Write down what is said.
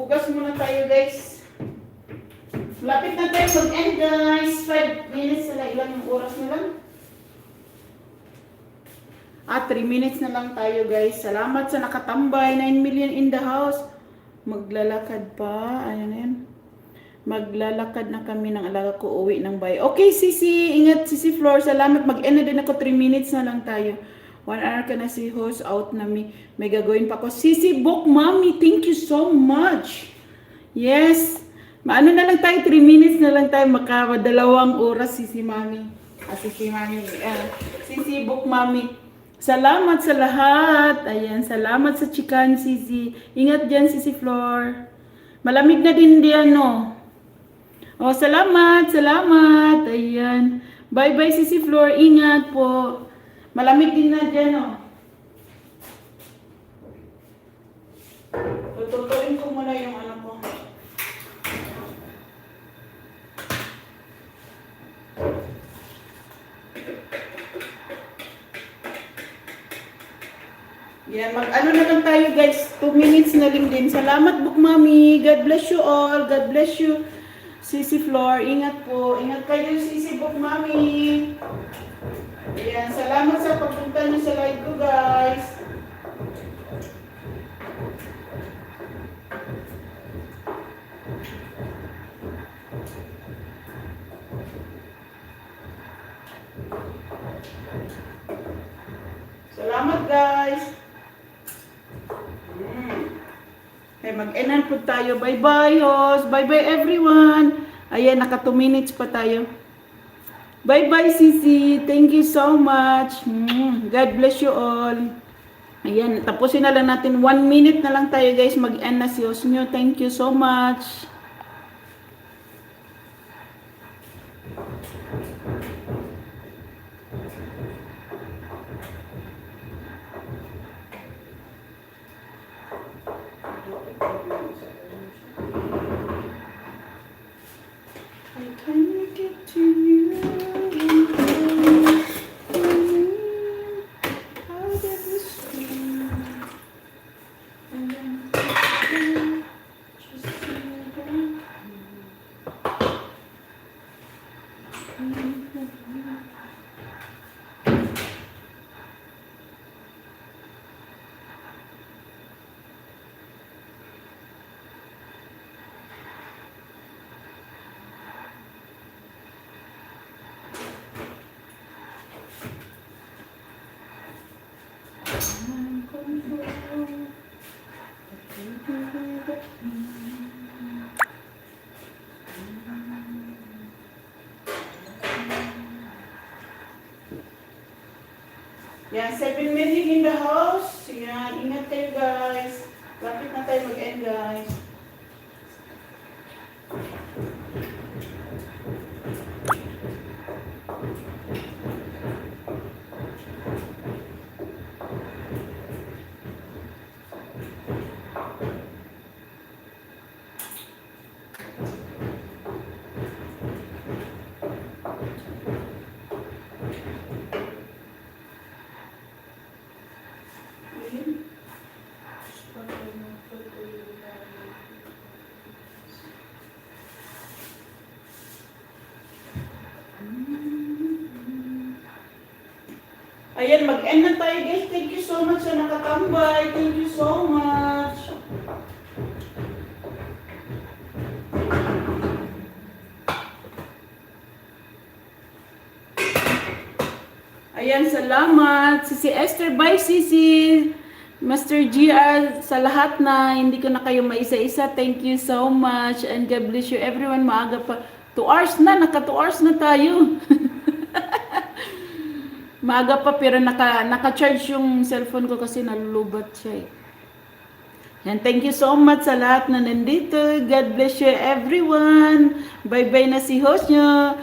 Hugas muna tayo guys. Lapit na tayo mag-end guys. 5 minutes na lang. Ilang yung oras na lang? 3 minutes na lang tayo guys. Salamat sa nakatambay. 9 million in the house. Maglalakad pa. Ayan na yan. Maglalakad na kami ng alaga ko. Uwi ng bahay. Okay, Sisi. Ingat, Sisi Floor. Salamat. Mag-end na din ako. 3 minutes na lang tayo. 1 hour ka na si host. Out na may gagawin pa ko. Sisi Book Mommy. Thank you so much. Yes. Maano na lang tayo. 3 minutes na lang tayo. Makadalawang oras, Sisi Mami. Sisi Mami. Sisi Book Mommy. Salamat sa lahat. Ayan. Salamat sa chikan, Sisi. Ingat dyan, Sisi Floor. Malamig na din diyan, no? Oh, salamat, salamat. Ayan. Bye-bye, Sisi Floor. Ingat po. Malamig din na dyan, oh. Tututuin ko muna yung ano ko. Yan, mag-ano na lang tayo, guys. 2 minutes na din. Salamat, Book Mommy. God bless you all. God bless you. Sisi Floor, ingat po. Ingat kayo, Sisi Book Mommy. Ayan, salamat sa pagpunta niyo sa live ko, guys. Salamat, guys. Okay, mag-enan po tayo. Bye-bye, host. Bye-bye, everyone. Ayan, naka 2 minutes pa tayo. Bye-bye, Sisi. Thank you so much. God bless you all. Ayan, tapusin na lang natin. 1 minute na lang tayo, guys. Mag-end na si host nyo. Thank you so much. I can't get to you. How did we start? Just Yan, 7 minutes in the house. Yan, ingat kayo guys. Lapit na tayo mag-end guys. Ayan, mag-end na tayo guys. Thank you so much sa nakatambay. Thank you so much. Ayan, salamat. Sisi Esther, bye Sisi. Master GR, sa lahat na hindi ko na kayo maisa-isa. Thank you so much. And God bless you everyone. Maaga pa. 2 hours na. Naka 2 hours na tayo. Maaga pa pero naka-charge yung cellphone ko kasi nalulubat siya eh. Yan, thank you so much sa lahat na nandito. God bless you everyone. Bye-bye na si host nyo.